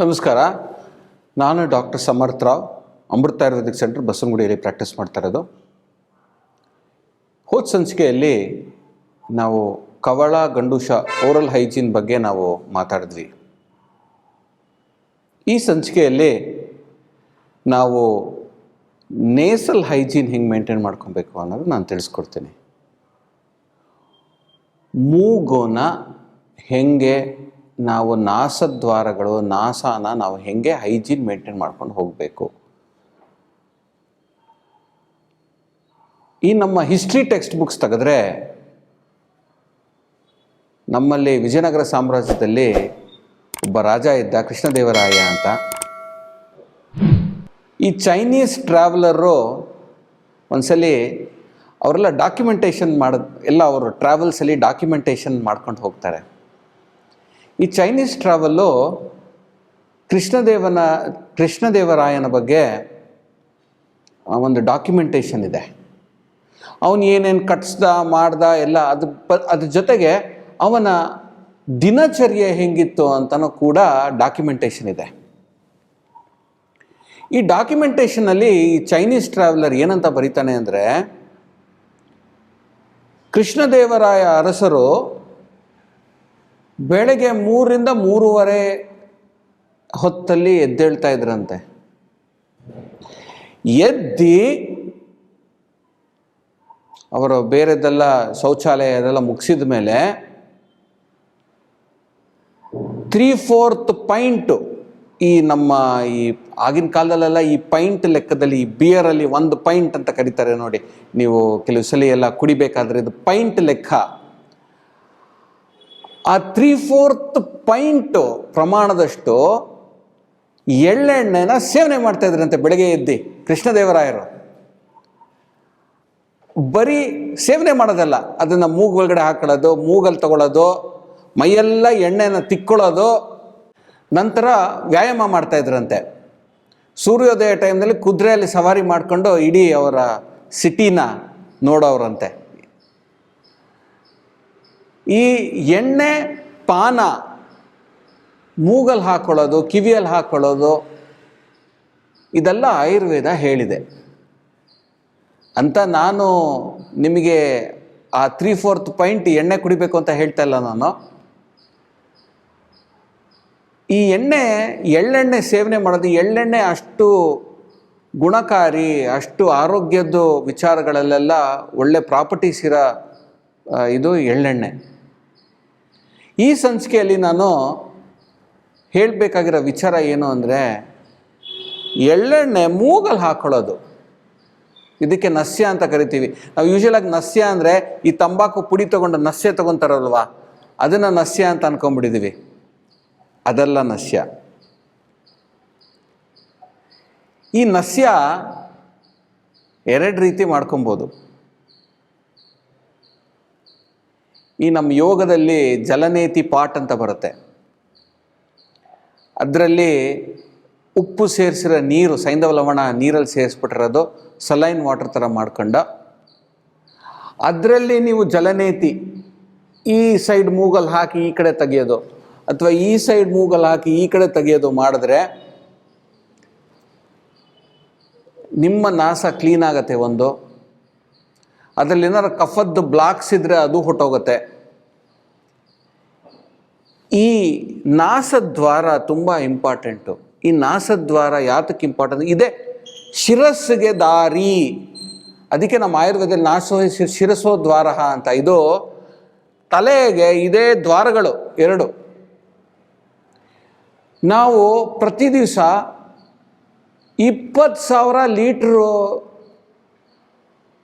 ನಮಸ್ಕಾರ. ನಾನು ಡಾಕ್ಟರ್ ಸಮರ್ಥ ರಾವ್, ಅಮೃತ Ayurvedic centre, ಬಸವನಗುಡಿಯಲ್ಲಿ practice ಮಾಡ್ತಾ ಇರೋದು. ಹೋದ ಸಂಚಿಕೆಯಲ್ಲಿ ನಾವು ಕವಳ ಗಂಡೂಷ ಓರಲ್ ಹೈಜೀನ್ ಬಗ್ಗೆ ನಾವು ಮಾತಾಡಿದ್ವಿ. ಈ ಸಂಚಿಕೆಯಲ್ಲಿ ನಾವು ನೇಸಲ್ ಹೈಜೀನ್ ಹೆಂಗೆ ಮೇಂಟೈನ್ ಮಾಡ್ಕೊಬೇಕು ಅನ್ನೋದು ನಾನು ತಿಳಿಸ್ಕೊಡ್ತೀನಿ. ಮೂಗುನ ಹೆಂಗೆ ನಾವು ನಾಸದ್ವಾರಗಳು ನಾಸಾನ ನಾವು ಹೆಂಗೆ ಹೈಜೀನ್ ಮೇಂಟೈನ್ ಮಾಡ್ಕೊಂಡು ಹೋಗಬೇಕು. ಈ ನಮ್ಮ ಹಿಸ್ಟ್ರಿ ಟೆಕ್ಸ್ಟ್ ಬುಕ್ಸ್ ತೆಗೆದ್ರೆ ನಮ್ಮಲ್ಲಿ ವಿಜಯನಗರ ಸಾಮ್ರಾಜ್ಯದಲ್ಲಿ ಒಬ್ಬ ರಾಜ ಇದ್ದ, ಕೃಷ್ಣದೇವರಾಯ ಅಂತ. ಈ ಚೈನೀಸ್ ಟ್ರಾವೆಲರು ಒಂದ್ಸಲಿ ಅವರೆಲ್ಲ ಡಾಕ್ಯುಮೆಂಟೇಷನ್ ಎಲ್ಲ ಅವರು ಟ್ರಾವೆಲ್ಸಲ್ಲಿ ಡಾಕ್ಯುಮೆಂಟೇಷನ್ ಮಾಡ್ಕೊಂಡು ಹೋಗ್ತಾರೆ. ಈ ಚೈನೀಸ್ ಟ್ರಾವೆಲ್ಲು ಕೃಷ್ಣದೇವರಾಯನ ಬಗ್ಗೆ ಒಂದು ಡಾಕ್ಯುಮೆಂಟೇಷನ್ ಇದೆ. ಅವನು ಏನೇನು ಕಟ್ಸ್ದ ಮಾಡ್ದ ಎಲ್ಲ ಅದ್ರ ಜೊತೆಗೆ ಅವನ ದಿನಚರ್ಯೆ ಹೆಂಗಿತ್ತು ಅಂತನೂ ಕೂಡ ಡಾಕ್ಯುಮೆಂಟೇಷನ್ ಇದೆ. ಈ ಡಾಕ್ಯುಮೆಂಟೇಷನಲ್ಲಿ ಈ ಚೈನೀಸ್ ಟ್ರಾವೆಲರ್ ಏನಂತ ಬರೀತಾನೆ ಅಂದರೆ, ಕೃಷ್ಣದೇವರಾಯ ಅರಸರು ಬೆಳಗ್ಗೆ 3 ರಿಂದ 3:30 ಹೊತ್ತಲ್ಲಿ ಎದ್ದೇಳ್ತಾ ಇದ್ರಂತೆ. ಎದ್ದು ಅವರು ಬೇರೆದೆಲ್ಲ ಶೌಚಾಲಯ ಅದೆಲ್ಲ ಮುಗಿಸಿದ ಮೇಲೆ 3/4 ಪೈಂಟು, ಈ ನಮ್ಮ ಈ ಆಗಿನ ಕಾಲದಲ್ಲೆಲ್ಲ ಈ ಪೈಂಟ್ ಲೆಕ್ಕದಲ್ಲಿ, ಈ ಬಿಯರಲ್ಲಿ 1 ಪೈಂಟ್ ಅಂತ ಕರೀತಾರೆ ನೋಡಿ, ನೀವು ಕೆಲವು ಸಲ ಎಲ್ಲ ಕುಡಿಬೇಕಾದ್ರೆ ಇದು ಪೈಂಟ್ ಲೆಕ್ಕ. ಆ 3/4 ಪೈಂಟು ಪ್ರಮಾಣದಷ್ಟು ಎಳ್ಳೆಣ್ಣೆನ ಸೇವನೆ ಮಾಡ್ತಾ ಇದ್ರಂತೆ ಬೆಳಗ್ಗೆ ಎದ್ದು ಕೃಷ್ಣದೇವರಾಯರು. ಬರೀ ಸೇವನೆ ಮಾಡೋದಲ್ಲ, ಅದನ್ನು ಮೂಗು ಒಳಗಡೆ ಹಾಕೊಳ್ಳೋದು, ಮೂಗಲ್ಲಿ ತಗೊಳ್ಳೋದು, ಮೈಯೆಲ್ಲ ಎಣ್ಣೆನ ತಿಕ್ಕೊಳ್ಳೋದು, ನಂತರ ವ್ಯಾಯಾಮ ಮಾಡ್ತಾ ಇದ್ರಂತೆ. ಸೂರ್ಯೋದಯ ಟೈಮ್ನಲ್ಲಿ ಕುದುರೆಯಲ್ಲಿ ಸವಾರಿ ಮಾಡಿಕೊಂಡು ಇಡೀ ಅವರ ಸಿಟಿನ ನೋಡೋರಂತೆ. ಈ ಎಣ್ಣೆ ಪಾನ ಮೂಗಲ್ಲಿ ಹಾಕ್ಕೊಳ್ಳೋದು, ಕಿವಿಯಲ್ಲಿ ಹಾಕ್ಕೊಳ್ಳೋದು, ಇದೆಲ್ಲ ಆಯುರ್ವೇದ ಹೇಳಿದೆ ಅಂತ ನಾನು ನಿಮಗೆ ಆ 3/4 ಪೈಂಟ್ ಎಣ್ಣೆ ಕುಡಿಬೇಕು ಅಂತ ಹೇಳ್ತಾ ಇಲ್ಲ ನಾನು. ಈ ಎಳ್ಳೆಣ್ಣೆ ಸೇವನೆ ಮಾಡೋದು, ಎಳ್ಳೆಣ್ಣೆ ಅಷ್ಟು ಗುಣಕಾರಿ, ಅಷ್ಟು ಆರೋಗ್ಯದ್ದು ವಿಚಾರಗಳಲ್ಲೆಲ್ಲ ಒಳ್ಳೆ ಪ್ರಾಪರ್ಟೀಸ್ ಇರೋ ಇದು ಎಳ್ಳೆಣ್ಣೆ. ಈ ಸಂಚಿಕೆಯಲ್ಲಿ ನಾನು ಹೇಳಬೇಕಾಗಿರೋ ವಿಚಾರ ಏನು ಅಂದರೆ, ಎಳ್ಳೆಣ್ಣೆ ಮೂಗಲ್ಲಿ ಹಾಕ್ಕೊಳ್ಳೋದು, ಇದಕ್ಕೆ ನಸ್ಯ ಅಂತ ಕರಿತೀವಿ ನಾವು. ಯೂಶಲಾಗಿ ನಸ್ಯ ಅಂದರೆ ಈ ತಂಬಾಕು ಪುಡಿ ತೊಗೊಂಡು ನಸ್ಯ ತೊಗೊತಾರಲ್ವ, ಅದನ್ನು ನಸ್ಯ ಅಂತ ಅಂದ್ಕೊಂಡ್ಬಿಟ್ಟಿದ್ದೀವಿ. ಅದೆಲ್ಲ ನಸ್ಯ. ಈ ನಸ್ಯ 2 ರೀತಿ ಮಾಡ್ಕೊಬೋದು. ಈ ನಮ್ಮ ಯೋಗದಲ್ಲಿ ಜಲನೇತಿ ಪಾಟ್ ಅಂತ ಬರುತ್ತೆ, ಅದರಲ್ಲಿ ಉಪ್ಪು ಸೇರಿಸಿರೋ ನೀರು, ಸೈಂಧವ ಲವಣ ನೀರಲ್ಲಿ ಸೇರಿಸ್ಬಿಟ್ಟಿರೋದು, ಸಲೈನ್ ವಾಟರ್ ಥರ ಮಾಡ್ಕೊಂಡು ಅದರಲ್ಲಿ ನೀವು ಜಲನೇತಿ ಈ ಸೈಡ್ ಮೂಗಲ್ಲಿ ಹಾಕಿ ಈ ಕಡೆ ತೆಗೆಯೋದು, ಅಥವಾ ಈ ಸೈಡ್ ಮೂಗಲ್ಲಿ ಹಾಕಿ ಈ ಕಡೆ ತೆಗೆಯೋದು ಮಾಡಿದ್ರೆ ನಿಮ್ಮ ನಾಸ ಕ್ಲೀನ್ ಆಗುತ್ತೆ. ಒಂದು ಅದರಲ್ಲಿ ಏನಾರು ಕಫದ್ದು ಬ್ಲಾಕ್ಸ್ ಇದ್ದರೆ ಅದು ಹೊಟ್ಟೋಗುತ್ತೆ. ಈ ನಾಸದ್ವಾರ ತುಂಬ ಇಂಪಾರ್ಟೆಂಟು. ಈ ನಾಸದ್ವಾರ ಯಾತಕ್ಕೆ ಇಂಪಾರ್ಟೆಂಟ್ ಇದೆ, ಶಿರಸ್ಸಿಗೆ ದಾರಿ. ಅದಕ್ಕೆ ನಮ್ಮ ಆಯುರ್ವೇದದಲ್ಲಿ ಶಿರಸೋದ್ವಾರ ಅಂತ. ಇದು ತಲೆಗೆ ಇದೇ ದ್ವಾರಗಳು 2. ನಾವು ಪ್ರತಿ ದಿವಸ 20,000 ಲೀಟ್ರು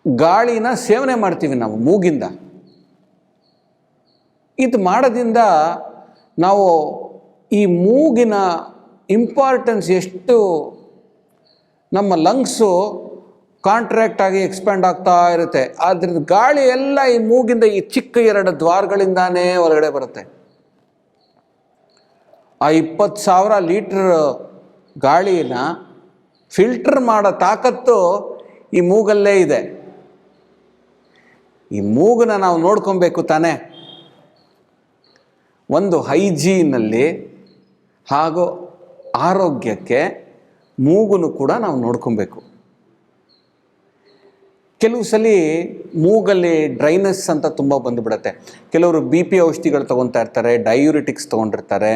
ಗಾಳಿನ ಸೇವನೆ ಮಾಡ್ತೀವಿ ನಾವು ಮೂಗಿಂದ. ಇದು ಮಾಡೋದ್ರಿಂದ ನಾವು ಈ ಮೂಗಿನ ಇಂಪಾರ್ಟೆನ್ಸ್ ಎಷ್ಟು, ನಮ್ಮ ಲಂಗ್ಸು ಕಾಂಟ್ರಾಕ್ಟ್ ಆಗಿ ಎಕ್ಸ್ಪ್ಯಾಂಡ್ ಆಗ್ತಾ ಇರುತ್ತೆ. ಅದ್ರದ್ದು ಗಾಳಿ ಎಲ್ಲ ಈ ಮೂಗಿಂದ, ಈ ಚಿಕ್ಕ 2 ದ್ವಾರಗಳಿಂದಾನೇ ಹೊರಗಡೆ ಬರುತ್ತೆ. ಆ 20,000 ಲೀಟ್ರ್ ಗಾಳಿನ ಫಿಲ್ಟರ್ ಮಾಡೋ ತಾಕತ್ತು ಈ ಮೂಗಲ್ಲೇ ಇದೆ. ಈ ಮೂಗನ್ನ ನಾವು ನೋಡ್ಕೊಬೇಕು ತಾನೇ. ಒಂದು ಹೈಜೀನಲ್ಲಿ ಹಾಗೂ ಆರೋಗ್ಯಕ್ಕೆ ಮೂಗನ್ನು ಕೂಡ ನಾವು ನೋಡ್ಕೊಬೇಕು. ಕೆಲವು ಸಲ ಮೂಗಲ್ಲಿ ಡ್ರೈನೆಸ್ ಅಂತ ತುಂಬ ಬಂದುಬಿಡುತ್ತೆ. ಕೆಲವರು BP ಔಷಧಿಗಳು ತೊಗೊತಾ ಇರ್ತಾರೆ, ಡಯೂರಿಟಿಕ್ಸ್ ತೊಗೊಂಡಿರ್ತಾರೆ,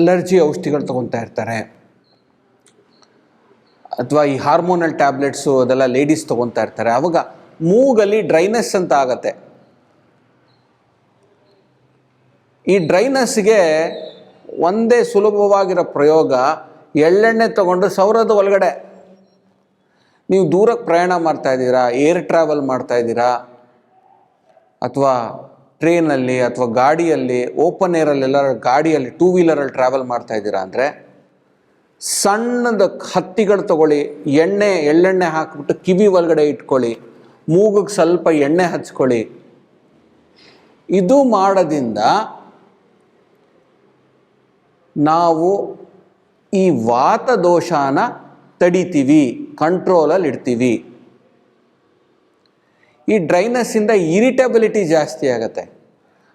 ಅಲರ್ಜಿ ಔಷಧಿಗಳು ತೊಗೊತಾ ಇರ್ತಾರೆ, ಅಥವಾ ಈ ಹಾರ್ಮೋನಲ್ ಟ್ಯಾಬ್ಲೆಟ್ಸು ಅದೆಲ್ಲ ಲೇಡೀಸ್ ತೊಗೊತಾ ಇರ್ತಾರೆ. ಆವಾಗ ಮೂಗಲ್ಲಿ ಡ್ರೈನೆಸ್ ಅಂತ ಆಗತ್ತೆ. ಈ ಡ್ರೈನೆಸ್ಗೆ ಒಂದೇ ಸುಲಭವಾಗಿರೋ ಪ್ರಯೋಗ, ಎಳ್ಳೆಣ್ಣೆ ತೊಗೊಂಡು ಸೌರದ ಒಳಗಡೆ ನೀವು ದೂರಕ್ಕೆ ಪ್ರಯಾಣ ಮಾಡ್ತಾಯಿದ್ದೀರಾ, ಏರ್ ಟ್ರಾವೆಲ್ ಮಾಡ್ತಾಯಿದ್ದೀರಾ, ಅಥವಾ ಟ್ರೈನಲ್ಲಿ ಅಥವಾ ಗಾಡಿಯಲ್ಲಿ, ಓಪನ್ ಏರಲ್ಲೆಲ್ಲ ಗಾಡಿಯಲ್ಲಿ 2 ವೀಲರಲ್ಲಿ ಟ್ರಾವೆಲ್ ಮಾಡ್ತಾಯಿದ್ದೀರಾ ಅಂದರೆ ಸಣ್ಣದ ಹತ್ತಿಗಳು ತಗೊಳ್ಳಿ, ಎಳ್ಳೆಣ್ಣೆ ಹಾಕಿಬಿಟ್ಟು ಕಿವಿ ಒಳಗಡೆ ಇಟ್ಕೊಳ್ಳಿ, ಮೂಗಿಗೆ ಸ್ವಲ್ಪ ಎಣ್ಣೆ ಹಚ್ಕೊಳ್ಳಿ. ಇದು ಮಾಡೋದ್ರಿಂದ ನಾವು ಈ ವಾತದೋಷನ ತಡಿತೀವಿ, ಕಂಟ್ರೋಲಲ್ಲಿ ಇಡ್ತೀವಿ. ಈ ಡ್ರೈನೆಸ್ಸಿಂದ ಇರಿಟಬಿಲಿಟಿ ಜಾಸ್ತಿ ಆಗುತ್ತೆ.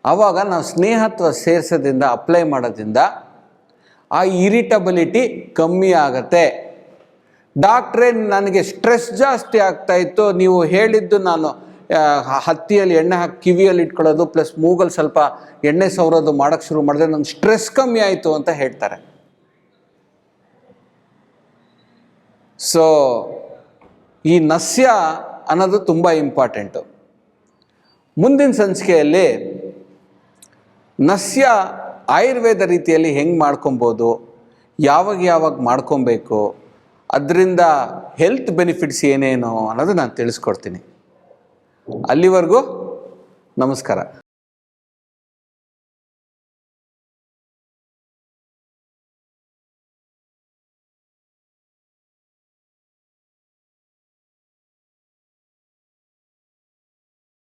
ಆವಾಗ ನಾವು ಸ್ನೇಹತ್ವ ಸೇರಿಸೋದ್ರಿಂದ, ಅಪ್ಲೈ ಮಾಡೋದ್ರಿಂದ ಆ ಇರಿಟಬಿಲಿಟಿ ಕಮ್ಮಿ ಆಗುತ್ತೆ. ಡಾಕ್ಟ್ರೇ ನನಗೆ ಸ್ಟ್ರೆಸ್ ಜಾಸ್ತಿ ಆಗ್ತಾಯಿತ್ತು, ನೀವು ಹೇಳಿದ್ದು ನಾನು ಹತ್ತಿಯಲ್ಲಿ ಎಣ್ಣೆ ಹಾಕಿ ಕಿವಿಯಲ್ಲಿ ಇಟ್ಕೊಳ್ಳೋದು ಪ್ಲಸ್ ಮೂಗಲ್ಲಿ ಸ್ವಲ್ಪ ಎಣ್ಣೆ ಸವರೋದು ಮಾಡೋಕ್ಕೆ ಶುರು ಮಾಡಿದ್ರೆ ನಂಗೆ ಸ್ಟ್ರೆಸ್ ಕಮ್ಮಿ ಆಯಿತು ಅಂತ ಹೇಳ್ತಾರೆ. ಸೊ ಈ ನಸ್ಯ ಅನ್ನೋದು ತುಂಬ ಇಂಪಾರ್ಟೆಂಟು. ಮುಂದಿನ ಸಂಚಿಕೆಯಲ್ಲಿ ನಸ್ಯ ಆಯುರ್ವೇದ ರೀತಿಯಲ್ಲಿ ಹೆಂಗೆ ಮಾಡ್ಕೊಬೋದು, ಯಾವಾಗ ಮಾಡ್ಕೊಬೇಕು, ಅದರಿಂದ ಹೆಲ್ತ್ ಬೆನಿಫಿಟ್ಸ್ ಏನೇನು ಅನ್ನೋದು ನಾನು ತಿಳಿಸ್ಕೊಡ್ತೀನಿ. ಅಲ್ಲಿವರೆಗೂ ನಮಸ್ಕಾರ.